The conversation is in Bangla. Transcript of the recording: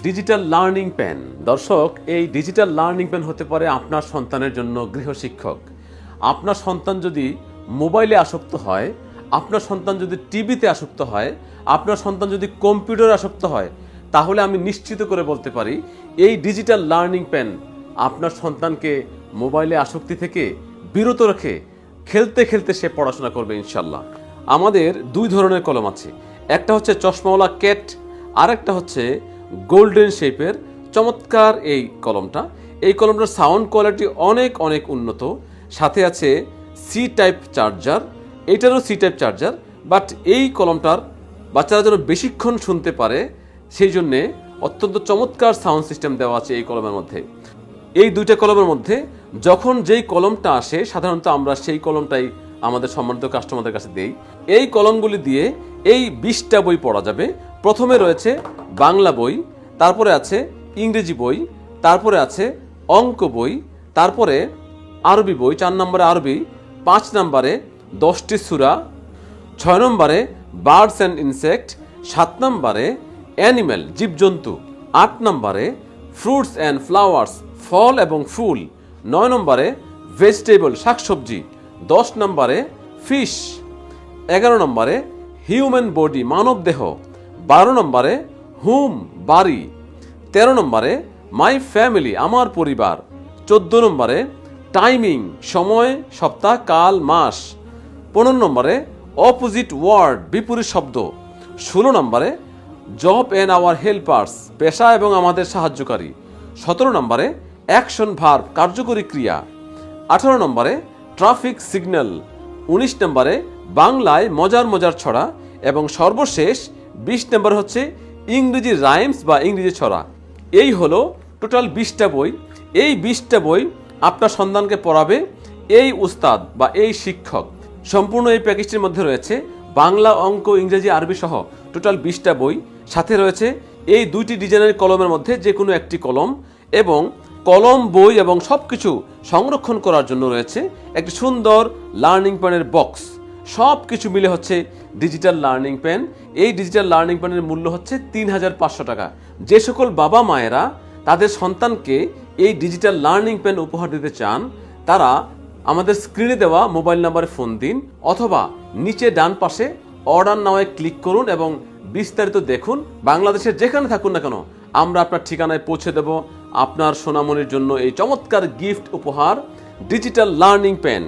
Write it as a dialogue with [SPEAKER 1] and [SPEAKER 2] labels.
[SPEAKER 1] Digital learning pen. দর্শক, এই ডিজিটাল লার্নিং পেন হতে পারে আপনার সন্তানের জন্য গৃহশিক্ষক। আপনার সন্তান যদি মোবাইলে আসক্ত হয়, আপনার সন্তান যদি টিভিতে আসক্ত হয়, আপনার সন্তান যদি কম্পিউটারে আসক্ত হয়, তাহলে আমি নিশ্চিত করে বলতে পারি এই ডিজিটাল লার্নিং পেন আপনার সন্তানকে মোবাইলে আসক্তি থেকে বিরত রেখে খেলতে খেলতে সে পড়াশোনা করবে ইনশাল্লাহ। আমাদের দুই ধরনের কলম আছে, একটা হচ্ছে চশমাওয়ালা ক্যাট, আর একটা হচ্ছে গোল্ডেন শেপের চমৎকার এই কলমটা। এই কলমটার সাউন্ড কোয়ালিটি অনেক অনেক উন্নত, সাথে আছে সি টাইপ চার্জার, এইটারও সি টাইপ চার্জার। বাট এই কলমটার বাচ্চারা যেন বেশিক্ষণ শুনতে পারে সেই জন্যে অত্যন্ত চমৎকার সাউন্ড সিস্টেম দেওয়া আছে এই কলমের মধ্যে। এই দুইটা কলমের মধ্যে যখন যেই কলমটা আসে সাধারণত আমরা সেই কলমটাই আমাদের সম্মানিত কাস্টমারদের কাছে দেই। এই কলমগুলি দিয়ে এই 20টা বই পড়া যাবে। প্রথমে রয়েছে বাংলা বই, তারপরে আছে ইংরেজি বই, তারপরে আছে অঙ্ক বই, তারপরে আরবি বই, 4 নম্বরে আরবি, 5 নম্বরে 10টি সূরা, 6 নম্বরে বার্ডস অ্যান্ড ইনসেক্ট, 7 নম্বরে অ্যানিম্যাল জীবজন্তু, 8 নম্বরে ফ্রুটস অ্যান্ড ফ্লাওয়ার্স ফল এবং ফুল, 9 নম্বরে ভেজিটেবল শাকসবজি, 10 নম্বরে ফিশ, 11 নম্বরে হিউম্যান বডি মানব দেহ, 12 নম্বরে হোম বাড়ি, 13 নম্বরে মাই ফ্যামিলি আমার পরিবার, 14 নম্বরে টাইমিং সময় সপ্তাহ কাল মাস, 15 নম্বরে অপোজিট ওয়ার্ড বিপরীত শব্দ, 16 নম্বরে জব অ্যান্ড আওয়ার হেল্পার্স পেশা এবং আমাদের সাহায্যকারী, 17 নম্বরে অ্যাকশন ভার্ব কার্যকরী ক্রিয়া, 18 নম্বরে ট্রাফিক সিগন্যাল, 19 নম্বরে বাংলায় মজার মজার ছড়া এবং সর্বশেষ 20 নম্বর হচ্ছে ইংরেজি রাইমস বা ইংরেজি ছড়া। এই হলো টোটাল 20টা বই। এই 20টা বই আপনার সন্তানকে পড়াবে এই উস্তাদ বা এই শিক্ষক। সম্পূর্ণ এই প্যাকেজটির মধ্যে রয়েছে বাংলা, অঙ্ক, ইংরেজি, আরবি সহ টোটাল 20টা বই। সাথে রয়েছে এই দুইটি ডিজাইনের কলমের মধ্যে যে কোনো একটি কলম, এবং কলম, বই এবং সব কিছু সংরক্ষণ করার জন্য রয়েছে একটি সুন্দর লার্নিং পেনের বক্স। সব কিছু মিলে হচ্ছে ডিজিটাল লার্নিং পেন। এই ডিজিটাল লার্নিং পেনের মূল্য হচ্ছে 3500 টাকা। যে সকল বাবা মায়েরা তাদের সন্তানকে এই ডিজিটাল লার্নিং পেন উপহার দিতে চান তারা আমাদের স্ক্রিনে দেওয়া মোবাইল নাম্বারে ফোন দিন, অথবা নিচে ডান পাশে অর্ডার নাওয়ে ক্লিক করুন এবং বিস্তারিত দেখুন। বাংলাদেশের যেখানে থাকুন না কেন আমরা আপনার ঠিকানায় পৌঁছে দেব আপনার সোনামণির জন্য এই চমৎকার গিফট উপহার ডিজিটাল লার্নিং পেন।